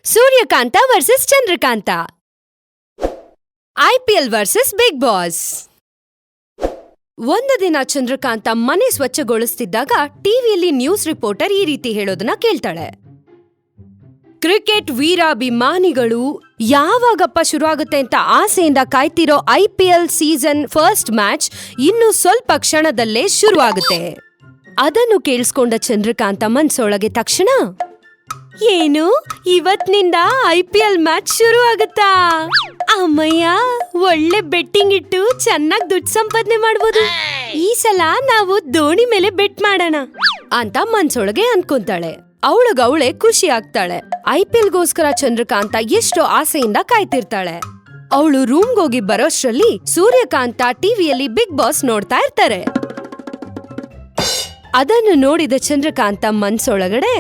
Suryakanta versus Chandrakanta. IPL versus Bigg Boss. ಒಂದು ದಿನ ಚಂದ್ರಕಾಂತ ಮನೆ ಸ್ವಚ್ಛಗೊಳಿಸ್ತಿದ್ದಾಗ ಟಿವಿಯಲ್ಲಿ ನ್ಯೂಸ್ ರಿಪೋರ್ಟರ್ ಈ ರೀತಿ ಹೇಳೋದನ್ನ ಕೇಳ್ತಾಳೆ. ಕ್ರಿಕೆಟ್ ವೀರಾಭಿಮಾನಿಗಳು ಯಾವಾಗಪ್ಪ ಶುರುವಾಗುತ್ತೆ ಅಂತ ಆಸೆಯಿಂದ ಕಾಯ್ತಿರೋ IPL ಸೀಸನ್ ಫಸ್ಟ್ ಮ್ಯಾಚ್ ಇನ್ನು ಸ್ವಲ್ಪ ಕ್ಷಣದಲ್ಲೇ ಶುರುವಾಗುತ್ತೆ. ಅದನ್ನು ಕೇಳಿಸ್ಕೊಂಡ ಚಂದ್ರಕಾಂತ ಮನ್ಸೊಳಗೆ ತಕ್ಷಣ, ಏನು ಇವತ್ತಿನಿಂದ IPL ಮ್ಯಾಚ್ ಶುರು ಆಗುತ್ತಾ? ಅಮ್ಮಯ್ಯ, ಒಳ್ಳೆ ಬೆಟ್ಟಿಂಗ್ ಇಟ್ಟು ಚೆನ್ನಾಗಿ ದುಡ್ಡು ಸಂಪಾದನೆ ಮಾಡ್ಬೋದು. ಈ ಸಲ ನಾವು ಧೋನಿ ಮೇಲೆ ಬೆಟ್ ಮಾಡೋಣ ಅಂತ ಮನ್ಸೊಳಗೆ ಅನ್ಕೊಂತಾಳೆ. ಅವಳೇ ಖುಷಿ ಆಗ್ತಾಳೆ. IPLಗೋಸ್ಕರ ಚಂದ್ರಕಾಂತ ಎಷ್ಟೋ ಆಸೆಯಿಂದ ಕಾಯ್ತಿರ್ತಾಳೆ. ಅವಳು ರೂಮ್ಗೋಗಿ ಬರೋಷ್ಟ್ರಲ್ಲಿ ಸೂರ್ಯಕಾಂತ ಟಿವಿಯಲ್ಲಿ ಬಿಗ್ ಬಾಸ್ ನೋಡ್ತಾ ಇರ್ತಾರೆ. ಅದನ್ನು ನೋಡಿದ ಚಂದ್ರಕಾಂತ ಮನ್ಸೊಳಗಡೆ,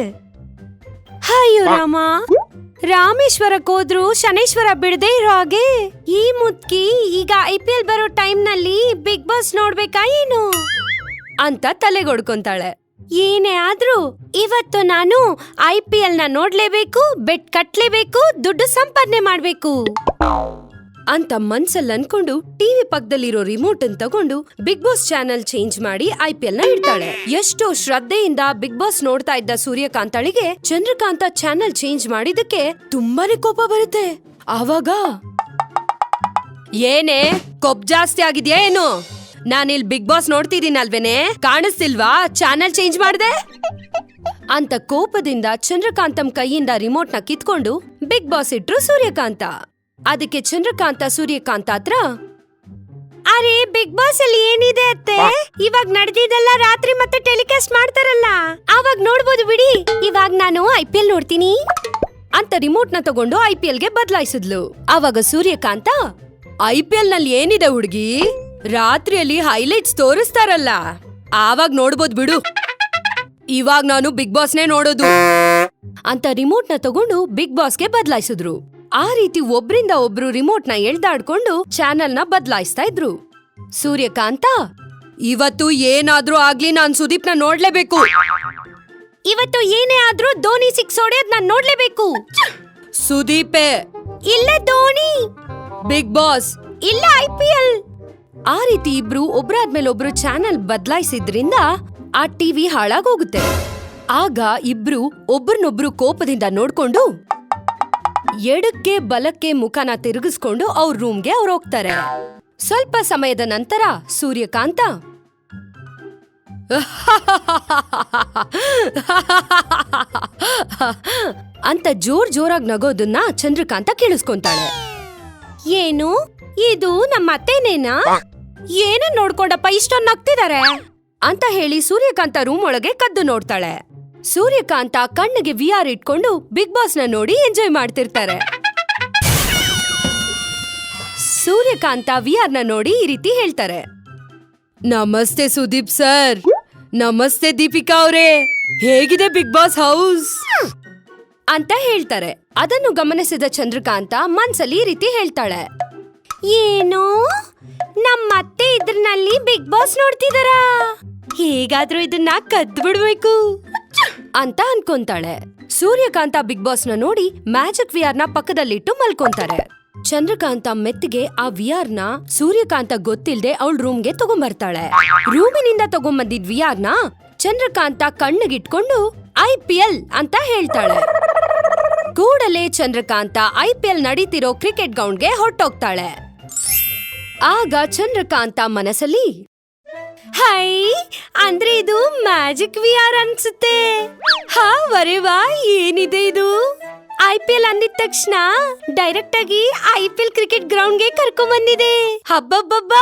ಅಯ್ಯೋ ರಾಮ, ರಾಮೇಶ್ವರಕ್ಕೋದ್ರು ಶನೇಶ್ವರ ಬಿಡದೆ ಇರೋ ಹಾಗೆ ಈ ಮುದ್ಕಿ ಈಗ IPL ಬರೋ ಟೈಮ್ ನಲ್ಲಿ ಬಿಗ್ ಬಾಸ್ ನೋಡ್ಬೇಕಾ ಏನು ಅಂತ ತಲೆಗೊಡ್ಕೊಂತಾಳೆ. ಏನೇ ಆದ್ರೂ ಇವತ್ತು ನಾನು IPL ನ ನೋಡ್ಲೇಬೇಕು, ಬೆಟ್ ಕಟ್ಲೇಬೇಕು, ದುಡ್ಡು ಸಂಪಾದನೆ ಮಾಡ್ಬೇಕು ಅಂತ ಮನ್ಸಲ್ಲಿ ಅನ್ಕೊಂಡು ಟಿವಿ ಪಕ್ಕದಲ್ಲಿರೋ ರಿಮೋಟ್ ಅನ್ನು ತಗೊಂಡು ಬಿಗ್ ಬಾಸ್ ಚಾನೆಲ್ ಚೇಂಜ್ ಮಾಡಿ IPL ನ ಇಡ್ತಾಳೆ. ಎಷ್ಟೋ ಶ್ರದ್ಧೆಯಿಂದ ಬಿಗ್ ಬಾಸ್ ನೋಡ್ತಾ ಇದ್ದ ಸೂರ್ಯಕಾಂತಳಿಗೆ ಚಂದ್ರಕಾಂತ ಚಾನೆಲ್ ಚೇಂಜ್ ಮಾಡಿದಕ್ಕೆ ತುಂಬಾನೇ ಕೋಪ ಬರುತ್ತೆ. ಆವಾಗ, ಏನೇ ಕೊಪ್ ಜಾಸ್ತಿ ಆಗಿದ್ಯಾ ಏನು? ನಾನಿಲ್ ಬಿಗ್ ಬಾಸ್ ನೋಡ್ತಿದ್ದೀನಲ್ವೇನೆ, ಕಾಣಿಸ್ತಿಲ್ವಾ ಚಾನೆಲ್ ಚೇಂಜ್ ಮಾಡ್ದೆ ಅಂತ ಕೋಪದಿಂದ ಚಂದ್ರಕಾಂತಂ ಕೈಯಿಂದ ರಿಮೋಟ್ ನ ಕಿತ್ಕೊಂಡು ಬಿಗ್ ಬಾಸ್ ಇಟ್ರು ಸೂರ್ಯಕಾಂತ. ಅದಕ್ಕೆ ಚಂದ್ರಕಾಂತ ಸೂರ್ಯಕಾಂತ ಹತ್ರ, ಅರೆ ಬಿಗ್ ಬಾಸ್ ಅಲ್ಲಿ ಏನಿದೆ ಅತ್ತೆ, ಇವಾಗ ನಡೆದಿದ್ದೆಲ್ಲ ರಾತ್ರಿ ಮತ್ತೆ ಟೆಲಿಕಾಸ್ಟ್ ಮಾಡ್ತಾರಲ್ಲ, ಅವಾಗ ನೋಡ್ಬೋದು ಬಿಡಿ, ಇವಾಗ ನಾನು IPL ನೋಡ್ತೀನಿ ಅಂತ ರಿಮೋಟ್ ನ ತಗೊಂಡು IPL ಗೆ ಬದಲಾಯಿಸಿದ್ಲು. ಅವಾಗ ಸೂರ್ಯಕಾಂತ, IPL ನಲ್ಲಿ ಏನಿದೆ ಹುಡುಗಿ, ರಾತ್ರಿಯಲ್ಲಿ ಹೈಲೈಟ್ಸ್ ತೋರಿಸ್ತಾರಲ್ಲ, ಆವಾಗ ನೋಡ್ಬೋದು ಬಿಡು, ಇವಾಗ ನಾನು ಬಿಗ್ ಬಾಸ್ನೇ ನೋಡೋದು ಅಂತ ರಿಮೋಟ್ ನ ತಗೊಂಡು ಬಿಗ್ ಬಾಸ್ಗೆ ಬದಲಾಯಿಸಿದ್ರು. ಆ ರೀತಿ ಒಬ್ರಿಂದ ಒಬ್ರು ರಿಮೋಟ್ ನ ಎಳ್ದಾಡ್ಕೊಂಡು ಚಾನೆಲ್ ನ ಬದಲಾಯಿಸ್ತಾ ಇದ್ರು. ಸೂರ್ಯಕಾಂತ, ಇವತ್ತು ಏನಾದ್ರೂ ಆಗ್ಲಿ ನಾನ್ ಸುದೀಪ್ ನ ನೋಡ್ಲೇಬೇಕು, ಇವತ್ತು ಏನೇ ಆದ್ರೂ ಧೋನಿ ಸಿಕ್ಸ್ ಹೊಡೆಯೋದ್ ನಾನ್ ನೋಡ್ಲೇಬೇಕು. ಸುದೀಪೇ ಇಲ್ಲ, ಧೋನಿ. ಬಿಗ್ ಬಾಸ್ ಇಲ್ಲ, IPL. ಆ ರೀತಿ ಇಬ್ರು ಒಬ್ರಾದ್ಮೇಲೆ ಒಬ್ರು ಚಾನೆಲ್ ಬದಲಾಯಿಸಿದ್ರಿಂದ ಆ ಟಿವಿ ಹಾಳಾಗೋಗುತ್ತೆ. ಆಗ ಇಬ್ರು ಒಬ್ರನ್ನೊಬ್ರು ಕೋಪದಿಂದ ನೋಡ್ಕೊಂಡು ಎಡಕ್ಕೆ ಬಲಕ್ಕೆ ಮುಖನ ತಿರುಗಿಸ್ಕೊಂಡು ಅವ್ರ ರೂಮ್ಗೆ ಅವ್ರು ಹೋಗ್ತಾರೆ. ಸ್ವಲ್ಪ ಸಮಯದ ನಂತರ ಸೂರ್ಯಕಾಂತ ಅಂತ ಜೋರಾಗಿ ನಗೋದನ್ನ ಚಂದ್ರಕಾಂತ ಕೇಳಿಸ್ಕೊಂತಾಳೆ. ಏನು ಇದು ನಮ್ಮ ಅತ್ತೆನೇನಾ? ಏನ ನೋಡ್ಕೊಂಡಪ್ಪ ಇಷ್ಟೊಂದು ನಗ್ತಿದಾರೆ ಅಂತ ಹೇಳಿ ಸೂರ್ಯಕಾಂತ ರೂಮ್ ಒಳಗೆ ಕದ್ದು ನೋಡ್ತಾಳೆ. ಸೂರ್ಯಕಾಂತ ಕಣ್ಣಿಗೆ VR ಇಟ್ಕೊಂಡು ಬಿಗ್ ಬಾಸ್ ನ ನೋಡಿ ಎಂಜಾಯ್ ಮಾಡ್ತಿರ್ತಾರೆ. ಸೂರ್ಯಕಾಂತ VR ನ ನೋಡಿ ಈ ರೀತಿ ಹೇಳ್ತಾರೆ, ನಮಸ್ತೆ ಸುದೀಪ್ ಸರ್, ನಮಸ್ತೆ ದೀಪಿಕಾ ಅವರೇ, ಹೇಗಿದೆ ಬಿಗ್ ಬಾಸ್ ಹೌಸ್ ಅಂತ ಹೇಳ್ತಾರೆ. ಅದನ್ನು ಗಮನಿಸಿದ ಚಂದ್ರಕಾಂತ ಮನ್ಸಲ್ಲಿ ಈ ರೀತಿ ಹೇಳ್ತಾಳೆ, ಏನು ನಮ್ಮತ್ತೆ ಇದ್ರಲ್ಲಿ ಬಿಗ್ ಬಾಸ್ ನೋಡ್ತಿದಾರ, ಹೇಗಾದ್ರೂ ಇದನ್ನ ಕದ್ದು ಬಿಡ್ಬೇಕು ಅಂತ ಅನ್ಕೊಂತಾಳೆ. ಸೂರ್ಯಕಾಂತ ಬಿಗ್ ಬಾಸ್ ನ ನೋಡಿ ಮ್ಯಾಜಿಕ್ VR ನ ಪಕ್ಕದಲ್ಲಿಟ್ಟು ಮಲ್ಕೊಂತಾರೆ. ಚಂದ್ರಕಾಂತ ಮೆತ್ತಿಗೆ ಆ VR ನ ಸೂರ್ಯಕಾಂತ ಗೊತ್ತಿಲ್ದೆ ಅವಳ ರೂಮ್ಗೆ ತಗೊಂಬರ್ತಾಳೆ. ರೂಮಿನಿಂದ ತಗೊಂಬಂದಿದ್ VR ನ ಚಂದ್ರಕಾಂತ ಕಣ್ಣಿಗಿಟ್ಕೊಂಡು IPL ಅಂತ ಹೇಳ್ತಾಳೆ. ಕೂಡಲೇ ಚಂದ್ರಕಾಂತ IPL ನಡೀತಿರೋ ಕ್ರಿಕೆಟ್ ಗ್ರೌಂಡ್ಗೆ ಹೊರಟೋಗ್ತಾಳೆ. ಆಗ ಚಂದ್ರಕಾಂತ ಮನಸ್ಸಲ್ಲಿ, ಹೈ, ಅಂದ್ರೆ ಇದು ಮ್ಯಾಜಿಕ್ VR ಅನ್ಸುತ್ತೆ. ಹಾ ವರೆವಾ, ಏನಿದೆ ಇದು? IPL ಅಂದಿದ ತಕ್ಷಣ ಡೈರೆಕ್ಟ್ ಆಗಿ IPL ಕ್ರಿಕೆಟ್ ಗ್ರೌಂಡ್ಗೆ ಕರ್ಕೊಂಡ್ ಬಂದಿದೆ, ಹಬ್ಬಬ್ಬಬ್ಬ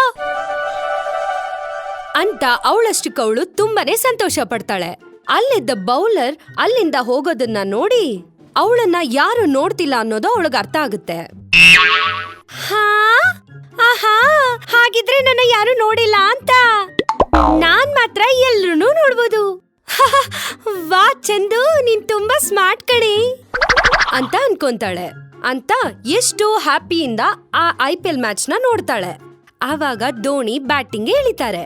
ಅಂತ ಅವಳಷ್ಟಕ್ಕವಳು ತುಂಬಾನೇ ಸಂತೋಷ ಪಡ್ತಾಳೆ. ಅಲ್ಲಿದ್ದ ಬೌಲರ್ ಅಲ್ಲಿಂದ ಹೋಗೋದನ್ನ ನೋಡಿ ಅವಳನ್ನ ಯಾರು ನೋಡ್ತಿಲ್ಲ ಅನ್ನೋದು ಅವಳಿಗೆ ಅರ್ಥ ಆಗುತ್ತೆ. ಹಾ ಆಹಾ, ಹಾಗಿದ್ರೆ ನನ್ನ ಯಾರು ನೋಡಿಲ್ಲ ಅಂತ, ನಾನ್ ಮಾತ್ರ ಎಲ್ರೂ ನೋಡ್ಬೋದು. ವಾ ಚಂದು, ನೀನ್ ತುಂಬಾ ಸ್ಮಾರ್ಟ್ ಕಣೆ ಅಂತ ಅನ್ಕೊಂತಾಳೆ. ಅಂತ ಎಷ್ಟು ಹ್ಯಾಪಿಯಿಂದ ಆ IPL ಮ್ಯಾಚ್ ನ ನೋಡ್ತಾಳೆ. ಆವಾಗ ಧೋನಿ ಬ್ಯಾಟಿಂಗ್ ಇಳಿತಾರೆ.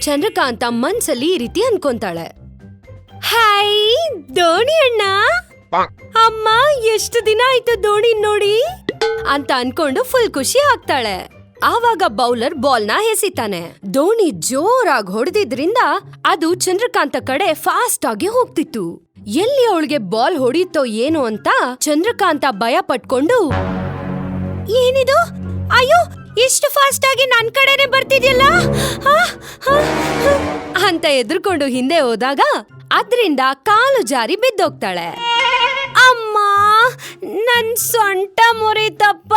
ಚಂದ್ರಕಾಂತ ಮನ್ಸಲ್ಲಿ ಈ ರೀತಿ ಅನ್ಕೊಂತಾಳೆ, ಹಾಯ್ ಧೋನಿ ಅಣ್ಣ, ಅಮ್ಮ ಎಷ್ಟು ದಿನ ಆಯ್ತು ದೋಣಿ ನೋಡಿ ಅಂತ ಅನ್ಕೊಂಡು ಫುಲ್ ಖುಷಿ ಆಗ್ತಾಳೆ. ಆವಾಗ ಬೌಲರ್ ಬಾಲ್ನ ಎಸಿತಾನೆ. ದೋಣಿ ಜೋರಾಗಿ ಹೊಡೆದಿದ್ರಿಂದ ಅದು ಚಂದ್ರಕಾಂತ ಕಡೆ ಫಾಸ್ಟ್ ಆಗಿ ಹೋಗ್ತಿತ್ತು. ಎಲ್ಲಿ ಅವಳಿಗೆ ಬಾಲ್ ಹೊಡೀತೋ ಏನೋ ಅಂತ ಚಂದ್ರಕಾಂತ ಭಯ ಪಟ್ಕೊಂಡು, ಏನಿದು, ಅಯ್ಯೋ ಇಷ್ಟು ಫಾಸ್ಟ್ ಆಗಿ ನನ್ ಕಡೆನೆ ಬರ್ತಿದ್ಯಲ್ಲ ಅಂತ ಎದ್ರುಕೊಂಡು ಹಿಂದೆ ಹೋದಾಗ ಅದ್ರಿಂದ ಕಾಲು ಜಾರಿ ಬಿದ್ದೋಗ್ತಾಳೆ. ಅಮ್ಮ ನನ್ ಸೊಂಟ ಮುರಿತಪ್ಪ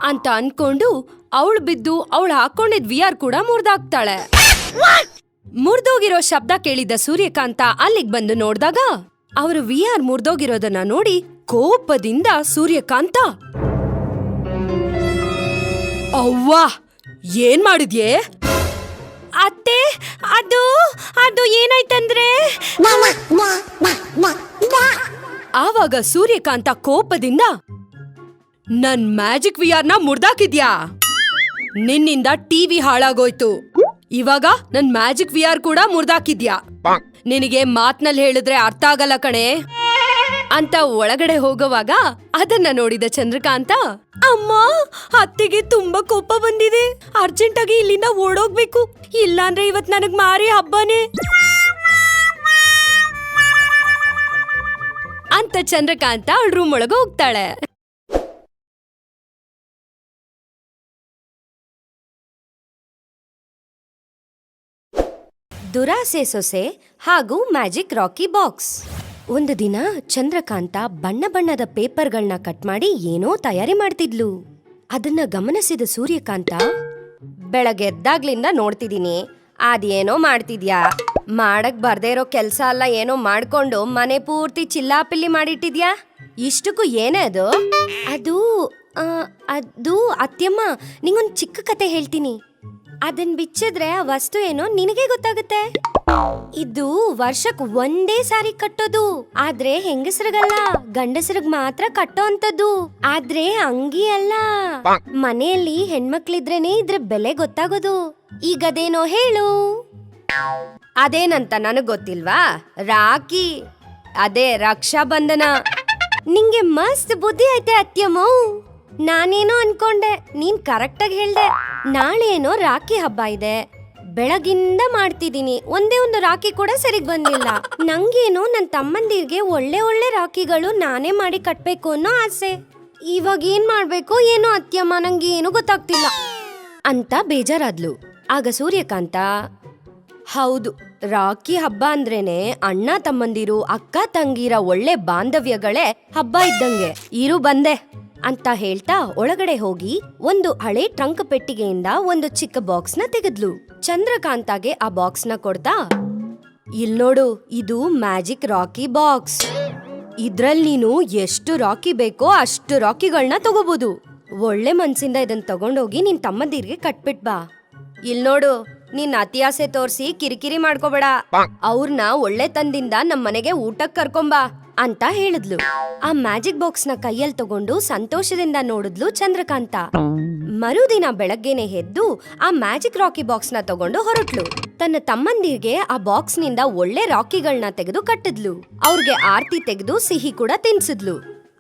ಅಂತ ಅನ್ಕೊಂಡು ಅವಳು ಬಿದ್ದು ಅವಳು ಹಾಕೊಂಡಿದ್ ವಿಆರ್ ಕೂಡ ಮುರ್ದಾಕ್ತಾಳೆ. ಮುರ್ದೋಗಿರೋ ಶಬ್ದ ಕೇಳಿದ ಸೂರ್ಯಕಾಂತ ಅಲ್ಲಿಗ್ ಬಂದು ನೋಡ್ದಾಗ ಅವರು ವಿಆರ್ ಮುರ್ದೋಗಿರೋದನ್ನ ನೋಡಿ ಕೋಪದಿಂದ ಸೂರ್ಯಕಾಂತ, ಅವ್ವಾ ಏನ್ ಮಾಡಿದ್ಯೆ? ಅತ್ತೆ ಅದು ಅದು ಏನಾಯ್ತಂದ್ರೆ ಆವಾಗ ಸೂರ್ಯಕಾಂತ ಕೋಪದಿಂದ, ನನ್ ಮ್ಯಾಜಿಕ್ ವಿಆರ್ನ ಮುರ್ದಾಕಿದ್ಯಾ? ನಿನ್ನಿಂದ ಟಿವಿ ಹಾಳಾಗೋಯ್ತು. ಇವಾಗ ನನ್ ಮ್ಯಾಜಿಕ್ ವಿಆರ್ ಕೂಡ ಮುರ್ದಾಕಿದ್ಯಾ? ನಿನಗೆ ಮಾತ್ನಲ್ಲಿ ಹೇಳಿದ್ರೆ ಅರ್ಥ ಆಗಲ್ಲ ಕಣೆ ಅಂತ ಒಳಗಡೆ ಹೋಗುವಾಗ ಅದನ್ನ ನೋಡಿದ ಚಂದ್ರಕಾಂತ, ಅಮ್ಮ ಅತ್ತೆಗೆ ತುಂಬಾ ಕೋಪ ಬಂದಿದೆ, ಅರ್ಜೆಂಟ್ ಆಗಿ ಇಲ್ಲಿಂದ ಓಡೋಗ್ಬೇಕು, ಇಲ್ಲಾಂದ್ರೆ ಇವತ್ ನನಗ್ ಮಾರಿ ಹಬ್ಬನೇ ಅಂತ ಚಂದ್ರಕಾಂತ ಅವಳ ರೂಮ್ ಒಳಗೆ ಹೋಗ್ತಾಳೆ. ದುರಾಸೆ ಸೊಸೆ ಹಾಗೂ ಮ್ಯಾಜಿಕ್ ರಾಕಿ ಬಾಕ್ಸ್. ಒಂದು ದಿನ ಚಂದ್ರಕಾಂತ ಬಣ್ಣ ಬಣ್ಣದ ಪೇಪರ್ಗಳನ್ನ ಕಟ್ ಮಾಡಿ ಏನೋ ತಯಾರಿ ಮಾಡ್ತಿದ್ಲು. ಅದನ್ನ ಗಮನಿಸಿದ ಸೂರ್ಯಕಾಂತ, ಬೆಳಗ್ಗೆ ಎದ್ದಾಗ್ಲಿಂದ ನೋಡ್ತಿದೀನಿ, ಅದೇನೋ ಮಾಡ್ತಿದ್ಯಾ, ಮಾಡಕ್ ಬರ್ದೇ ಇರೋ ಕೆಲ್ಸ ಅಲ್ಲ ಏನೋ ಮಾಡ್ಕೊಂಡು ಮನೆ ಪೂರ್ತಿ ಚಿಲ್ಲಾಪಿಲ್ಲಿ ಮಾಡಿಟ್ಟಿದ್ಯಾ, ಇಷ್ಟಕ್ಕೂ ಏನೇ ಅದು? ಅದು ಅದು ಅತ್ಯಮ್ಮ, ನಿಂಗೊಂದ್ ಚಿಕ್ಕ ಕತೆ ಹೇಳ್ತೀನಿ, ಅದನ್ ಬಿಚ್ಚಿದ್ರೆ ಆ ವಸ್ತು ಏನೋ ನಿನಗೆ ಗೊತ್ತಾಗುತ್ತೆ. ಇದು ವರ್ಷಕ್ ಒಂದೇ ಸಾರಿ ಕಟ್ಟೋದು, ಆದ್ರೆ ಹೆಂಗಸರಿಗಲ್ಲ, ಗಂಡಸರಿಗ್ ಮಾತ್ರ ಕಟ್ಟೋ ಅಂತದ್ದು. ಆದ್ರೆ ಅಂಗಿ ಅಲ್ಲ, ಮನೆಯಲ್ಲಿ ಹೆಣ್ಮಕ್ಳಿದ್ರೇನೆ ಇದ್ರ ಬೆಲೆ ಗೊತ್ತಾಗೋದು. ಈಗದೇನೋ ಹೇಳು. ಅದೇನಂತ ನನಗ್ ಗೊತ್ತಿಲ್ವಾ? ರಾಖಿ, ಅದೇ ರಕ್ಷಾ ಬಂಧನ. ನಿಂಗೆ ಮಸ್ತ್ ಬುದ್ಧಿ ಐತೆ ಅತ್ಯಮ್ಮ. ನಾನೇನೋ ಅನ್ಕೊಂಡೆ, ನೀನ್ ಕರೆಕ್ಟಾಗಿ ಹೇಳ್ದೆ. ನಾಳೆ ಏನೋ ರಾಖಿ ಹಬ್ಬ ಇದೆ, ಬೆಳಗಿಂದ ಮಾಡ್ತಿದೀನಿ, ಒಂದೇ ಒಂದು ರಾಖಿ ಕೂಡ ಸರಿಗ್ ಬಂದಿಲ್ಲ. ನಂಗೇನೋ ನನ್ ತಮ್ಮಂದಿರ್ಗೆ ಒಳ್ಳೆ ಒಳ್ಳೆ ರಾಖಿಗಳು ನಾನೇ ಮಾಡಿ ಕಟ್ಬೇಕು ಅನ್ನೋ ಆಸೆ. ಇವಾಗ ಏನ್ ಮಾಡ್ಬೇಕು ಏನೋ ಅತ್ಯಮ್ಮ, ನಂಗೆ ಏನು ಗೊತ್ತಾಗ್ತಿಲ್ಲ ಅಂತ ಬೇಜಾರಾದ್ಲು. ಆಗ ಸೂರ್ಯಕಾಂತ, ಹೌದು, ರಾಖಿ ಹಬ್ಬ ಅಂದ್ರೇನೆ ಅಣ್ಣ ತಮ್ಮಂದಿರು ಅಕ್ಕ ತಂಗಿರ ಒಳ್ಳೆ ಬಾಂಧವ್ಯಗಳೇ ಹಬ್ಬ ಇದ್ದಂಗೆ. ಇರು ಬಂದೆ ಅಂತ ಹೇಳ್ತಾ ಒಳಗಡೆ ಹೋಗಿ ಒಂದು ಹಳೆ ಟ್ರಂಕ್ ಪೆಟ್ಟಿಗೆಯಿಂದ ಒಂದು ಚಿಕ್ಕ ಬಾಕ್ಸ್ ನ ತೆಗೆದ್ಲು. ಚಂದ್ರಕಾಂತಾಗೆ ಆ ಬಾಕ್ಸ್ ನ ಕೊಡ್ತಾ, ಇಲ್ ನೋಡು, ಇದು ಮ್ಯಾಜಿಕ್ ರಾಕಿ ಬಾಕ್ಸ್. ಇದ್ರಲ್ಲಿ ನೀನು ಎಷ್ಟು ರಾಕಿ ಬೇಕೋ ಅಷ್ಟು ರಾಕಿಗಳನ್ನ ತಗೋಬಹುದು. ಒಳ್ಳೆ ಮನ್ಸಿಂದ ಇದನ್ ತಗೊಂಡೋಗಿ ನಿನ್ ತಮ್ಮಂದಿರ್ಗೆ ಕಟ್ಬಿಟ್ ಬಾ. ಇಲ್ ನೋಡು, ನೀನ್ ಅತಿ ಆಸೆ ತೋರ್ಸಿ ಕಿರಿಕಿರಿ ಮಾಡ್ಕೋಬೇಡ, ಅವ್ರನ್ನ ಒಳ್ಳೆ ತಂದಿಂದ ನಮ್ ಮನೆಗೆ ಊಟಕ್ ಕರ್ಕೊಂಬಾ ಅಂತ ಹೇಳಿದ್ಲು. ಆ ಮ್ಯಾಜಿಕ್ ಬಾಕ್ಸ್ ನ ಕೈಯಲ್ಲಿ ತಗೊಂಡು ಸಂತೋಷದಿಂದ ನೋಡಿದ್ಲು ಚಂದ್ರಕಾಂತ. ಮರುದಿನ ಬೆಳಗ್ಗೆನೆ ಎದ್ದು ಆ ಮ್ಯಾಜಿಕ್ ರಾಕಿ ಬಾಕ್ಸ್ ನ ತಗೊಂಡು ಹೊರಟ್ಲು. ತನ್ನ ತಮ್ಮಂದಿರ್ಗೆ ಆ ಬಾಕ್ಸ್ ನಿಂದ ಒಳ್ಳೆ ರಾಕಿಗಳನ್ನ ತೆಗೆದು ಕಟ್ಟಿದ್ಲು. ಅವ್ರಿಗೆ ಆರ್ತಿ ತೆಗೆದು ಸಿಹಿ ಕೂಡ ತಿನ್ಸಿದ್ಲು.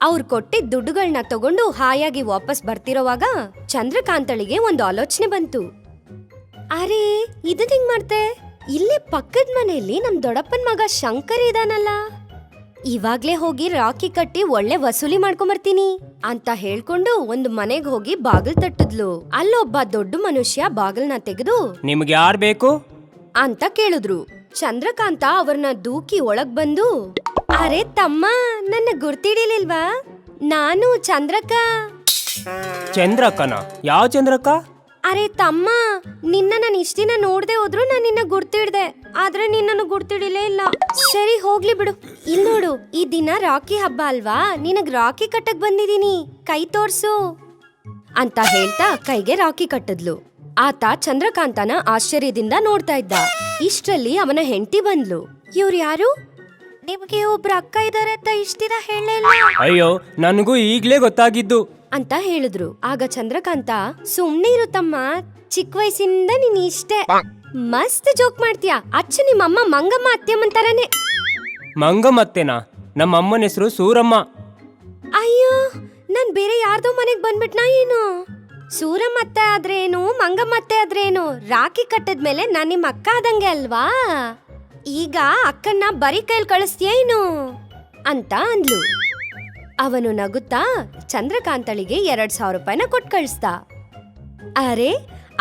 ಅವ್ರು ಕೊಟ್ಟಿದ್ದ ದುಡ್ಡುಗಳನ್ನ ತಗೊಂಡು ಹಾಯಾಗಿ ವಾಪಸ್ ಬರ್ತಿರೋವಾಗ ಚಂದ್ರಕಾಂತಳಿಗೆ ಒಂದು ಆಲೋಚನೆ ಬಂತು. ಅರೆ, ಇದು ಹೆಂಗ್ ಮಾಡ್ತೆ? ಇಲ್ಲೇ ಪಕ್ಕದ ಮನೆಯಲ್ಲಿ ನಮ್ ದೊಡ್ಡಪ್ಪನ್ ಮಗ ಶಂಕರ್ ಇದಾನಲ್ಲ, ಇವಾಗ್ಲೇ ಹೋಗಿ ರಾಖಿ ಕಟ್ಟಿ ಒಳ್ಳೆ ವಸೂಲಿ ಮಾಡ್ಕೊಂಬರ್ತೀನಿ ಅಂತ ಹೇಳ್ಕೊಂಡು ಒಂದು ಮನೆಗ್ ಹೋಗಿ ಬಾಗಿಲ್ ತಟ್ಟಿದ್ಲು. ಅಲ್ಲೊಬ್ಬ ದೊಡ್ಡ ಮನುಷ್ಯ ಬಾಗಿಲ್ನ ತೆಗೆದು, ನಿಮ್ಗೆ ಯಾರ್ ಬೇಕು ಅಂತ ಕೇಳಿದ್ರು. ಚಂದ್ರಕಾಂತ ಅವ್ರನ್ನ ದೂಕಿ ಒಳಗ್ ಬಂದು, ಅರೆ ತಮ್ಮ, ನನ್ನ ಗುರ್ತಿಡಿಲಿಲ್ವಾ? ನಾನು ಚಂದ್ರಕ್ಕ. ಚಂದ್ರಕ್ಕನ? ಯಾವ ಚಂದ್ರಕ್ಕ? ಅರೆ ತಮ್ಮ, ನಿನ್ನ ನಾನು ಇಷ್ಟ ದಿನ ನೋಡ್ದೆ ಹೋದ್ರು ನಾನು ನಿನ್ನ ಗುರ್ತಿಡ್ದೆ, ಆದ್ರೆ ನಿನ್ನನ್ನು ಗುರ್ತಿಡಿಲೇ ಇಲ್ಲ. ಸರಿ ಹೋಗ್ಲಿ ಬಿಡು. ಇಲ್ ನೋಡು, ಈ ದಿನ ರಾಖಿ ಹಬ್ಬ ಅಲ್ವಾ, ನಿನಗ್ ರಾಖಿ ಕಟ್ಟಕ್ ಬಂದಿದೀನಿ, ಕೈ ತೋರ್ಸು ಅಂತ ಹೇಳ್ತಾ ಕೈಗೆ ರಾಖಿ ಕಟ್ಟಿದ್ಲು. ಆತ ಚಂದ್ರಕಾಂತನ ಆಶ್ಚರ್ಯದಿಂದ ನೋಡ್ತಾ ಇದ್ದ. ಇಷ್ಟರಲ್ಲಿ ಅವನ ಹೆಂಡತಿ ಬಂದ್ಲು. ಇವ್ರು ಯಾರು? ನಿಮ್ಗೆ ಒಬ್ರು ಅಕ್ಕ ಇದಾರೆ ಅಂತ ಇಷ್ಟ ದಿನ ಹೇಳಲೇ ಇಲ್ಲ. ಅಯ್ಯೋ, ನನಗೂ ಈಗ್ಲೇ ಗೊತ್ತಾಗಿದ್ದು ಅಂತ ಹೇಳಿದ್ರು. ಆಗ ಚಂದ್ರಕಾಂತ, ಸುಮ್ನೆ ಇರು ತಮ್ಮ, ಚಿಕ್ಕ ವಯಸ್ಸಿಂದ ನೀನ್ ಇಷ್ಟೇ, ಮಸ್ತ್ ಜೋಕ್ ಮಾಡ್ತೀಯಾ. ಅಚ್ಚು ನಿಮ್ಮಮ್ಮ ಮಂಗಮ್ಮ ಅತ್ತೆಮ್ಮಂತಾರನೆ. ಮಂಗಮ್ಮತ್ತೆನಾ? ನಮ್ಮ ಅಮ್ಮನ ಹೆಸರು ಸೂರಮ್ಮ. ಅಯ್ಯೋ, ನಾನ್ ಬೇರೆ ಯಾರ್ದೋ ಮನೆಗ್ ಬಂದ್ಬಿಟ್ನಾ ಏನು? ಸೂರಮ್ಮ ಅತ್ತೆ ಆದ್ರೇನು, ಮಂಗಮ್ಮ ಅತ್ತೆ ಆದ್ರೇನು, ರಾಖಿ ಕಟ್ಟದ್ಮೇಲೆ ನಾನ್ ನಿಮ್ ಅಕ್ಕ ಆದಂಗೆ ಅಲ್ವಾ? ಈಗ ಅಕ್ಕನ್ನ ಬರೀ ಕೈಲಿ ಕಳಿಸ್ತೀಯೇನು ಅಂತ ಅಂದ್ಲು. ಅವನು ನಗುತ್ತಾ ಚಂದ್ರಕಾಂತಳಿಗೆ 2,000 ರೂಪಾಯಿನ ಕೊಟ್ಟು ಕಳಿಸ್ದ. ಅರೆ,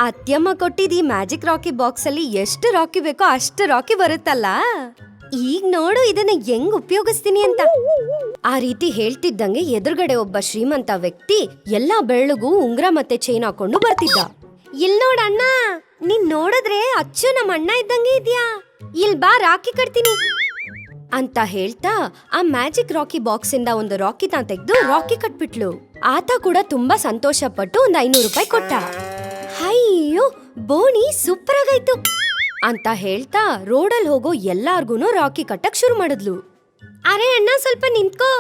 ಅತ್ಯಮ್ಮ ಕೊಟ್ಟಿದ್ ಈ ಮ್ಯಾಜಿಕ್ ರಾಕಿ ಬಾಕ್ಸ್ ಅಲ್ಲಿ ಎಷ್ಟು ರಾಕಿ ಬೇಕೋ ಅಷ್ಟು ರಾಕಿ ಬರುತ್ತಲ್ಲ. ಈಗ ನೋಡು ಇದನ್ನ ಹೆಂಗ್ ಉಪಯೋಗಿಸ್ತೀನಿ ಅಂತ. ಆ ರೀತಿ ಹೇಳ್ತಿದ್ದಂಗೆ ಎದುರುಗಡೆ ಒಬ್ಬ ಶ್ರೀಮಂತ ವ್ಯಕ್ತಿ ಎಲ್ಲಾ ಬೆಳ್ಳಗೂ ಉಂಗ್ರ ಮತ್ತೆ ಚೈನ್ ಹಾಕೊಂಡು ಬರ್ತಿದ್ದ. ಇಲ್ ನೋಡ್ ಅಣ್ಣ, ನೀನ್ ನೋಡಿದ್ರೆ ಅಚ್ಚು ನಮ್ಮ ಅಣ್ಣ ಇದ್ದಂಗೆ ಇದ್ಯಾ. ಇಲ್ ಬಾ, ರಾಕಿ ಕಟ್ತೀನಿ ಅಂತ ಹೇಳ್ತಾ ಆ ಮ್ಯಾಜಿಕ್ ರಾಕಿ ಬಾಕ್ಸ್ ಇಂದ ಒಂದು ರಾಕಿ ತೆಗೆದು ರಾಕಿ ಕಟ್ಬಿಟ್ಲು. ಆತ ಕೂಡ ತುಂಬಾ ಸಂತೋಷ ಪಟ್ಟು ಒಂದ್ 500 ರೂಪಾಯಿ ಕೊಟ್ಟ. ಅಯ್ಯೋ, ಬೋಣಿ ಸೂಪರ್ ಆಗೈತು ಅಂತ ಹೇಳ್ತಾ ರೋಡಲ್ಲಿ ಹೋಗೋ ಎಲ್ಲಾರ್ಗೂನು ರಾಕಿ ಕಟ್ಟಕ್ ಶುರು ಮಾಡಿದ್ಲು. ಅರೆ ಅಣ್ಣ, ಸ್ವಲ್ಪ ನಿಂತ್ಕೋ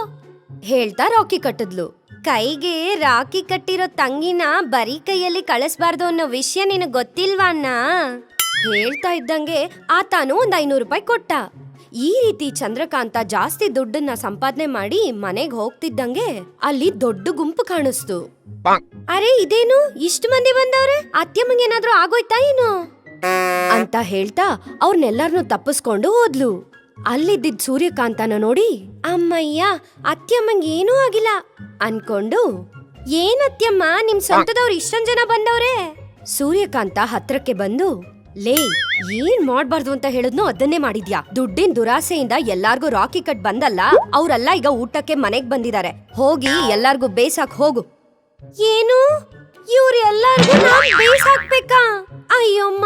ಹೇಳ್ತಾ ರಾಕಿ ಕಟ್ಟಿದ್ಲು. ಕೈಗೆ ರಾಕಿ ಕಟ್ಟಿರೋ ತಂಗಿನ ಬರೀ ಕೈಯಲ್ಲಿ ಕಳಿಸ್ಬಾರ್ದು ಅನ್ನೋ ವಿಷಯ ನಿನಗ್ ಗೊತ್ತಿಲ್ವಾ ಅಣ್ಣ? ಹೇಳ್ತಾ ಇದ್ದಂಗೆ ಆತಾನು ಒಂದ್ 500 ರೂಪಾಯಿ ಕೊಟ್ಟ. ಈ ರೀತಿ ಚಂದ್ರಕಾಂತ ಜಾಸ್ತಿ ದುಡ್ಡನ್ನ ಸಂಪಾದನೆ ಮಾಡಿ ಮನೆಗ್ ಹೋಗ್ತಿದ್ದಂಗೆ ಅಲ್ಲಿ ದೊಡ್ಡ ಗುಂಪು ಕಾಣಿಸ್ತು. ಅರೆ, ಇದೇನು ಇಷ್ಟು ಮಂದಿ ಬಂದವ್ರೆ? ಅತ್ಯಮ್ಮಂಗೇನಾದ್ರೂ ಆಗೋಯ್ತಾ ಏನು ಅಂತ ಹೇಳ್ತಾ ಅವ್ರನ್ನೆಲ್ಲರನ್ನೂ ತಪ್ಪಿಸ್ಕೊಂಡು ಹೋದ್ಲು. ಅಲ್ಲಿದ್ದಿದ್ ಸೂರ್ಯಕಾಂತನ ನೋಡಿ ಅಮ್ಮಯ್ಯ, ಅತ್ಯಮ್ಮಂಗೆ ಏನೂ ಆಗಿಲ್ಲ ಅನ್ಕೊಂಡು, ಏನ್ ಅತ್ಯಮ್ಮ, ನಿಮ್ ಸ್ವಂತದವ್ರು ಇಷ್ಟೊಂದ್ ಜನ ಬಂದವ್ರೆ? ಸೂರ್ಯಕಾಂತ ಹತ್ರಕ್ಕೆ ಬಂದು, ಲೇ, ಏನ್ ಮಾಡ್ಬಾರ್ದು ಅಂತ ಹೇಳಿದ್ನೋ ಅದನ್ನೇ ಮಾಡಿದ್ಯಾ. ದುಡ್ಡಿನ ದುರಾಸೆಯಿಂದ ಎಲ್ಲಾರ್ಗೂ ರಾಕಿ ಕಟ್ ಬಂದಲ್ಲ, ಅವ್ರೆಲ್ಲ ಈಗ ಊಟಕ್ಕೆ ಮನೆಗ್ ಬಂದಿದ್ದಾರೆ. ಹೋಗಿ ಎಲ್ಲಾರ್ಗೂ ಬೇಸಾಕ್ ಹೋಗು. ಏನು, ಇವ್ರೆಲ್ಲಾರ್ಗೂ ಬೇಸ್ ಹಾಕ್ಬೇಕಾ? ಅಯ್ಯಮ್ಮ,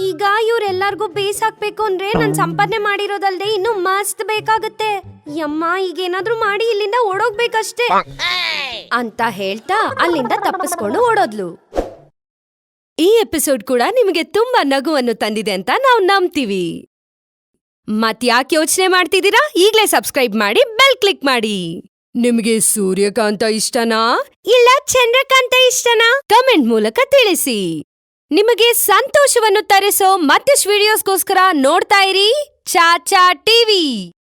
ಈಗ ಇವ್ರೆಲ್ಲಾರ್ಗೂ ಬೇಸ್ ಹಾಕ್ಬೇಕು ಅಂದ್ರೆ ನಾನ್ ಸಂಪಾದನೆ ಮಾಡಿರೋದಲ್ದೆ ಇನ್ನು ಮಸ್ತ್ ಬೇಕಾಗತ್ತೆ. ಯಮ್ಮ, ಈಗೇನಾದ್ರೂ ಮಾಡಿ ಇಲ್ಲಿಂದ ಓಡೋಗ್ಬೇಕಷ್ಟೇ ಅಂತ ಹೇಳ್ತಾ ಅಲ್ಲಿಂದ ತಪ್ಪಿಸ್ಕೊಂಡು ಓಡೋದ್ಲು. ಈ ಎಪಿಸೋಡ್ ಕೂಡ ನಿಮಗೆ ತುಂಬಾ ನಗುವನ್ನು ತಂದಿದೆ ಅಂತ ನಾವು ನಂಬ್ತೀವಿ. ಮತ್ಯಾಕೆ ಯೋಚನೆ ಮಾಡ್ತಿದ್ದೀರಾ? ಈಗ್ಲೇ ಸಬ್ಸ್ಕ್ರೈಬ್ ಮಾಡಿ, ಬೆಲ್ ಕ್ಲಿಕ್ ಮಾಡಿ. ನಿಮಗೆ ಸೂರ್ಯಕಾಂತ ಇಷ್ಟನಾ ಇಲ್ಲ ಚಂದ್ರಕಾಂತ ಇಷ್ಟನಾ? ಕಮೆಂಟ್ ಮೂಲಕ ತಿಳಿಸಿ. ನಿಮಗೆ ಸಂತೋಷವನ್ನು ತರಿಸೋ ಮತ್ತಷ್ಟು ವಿಡಿಯೋಸ್ಗೋಸ್ಕರ ನೋಡ್ತಾ ಇರಿ ಚಾಚಾ ಟಿವಿ.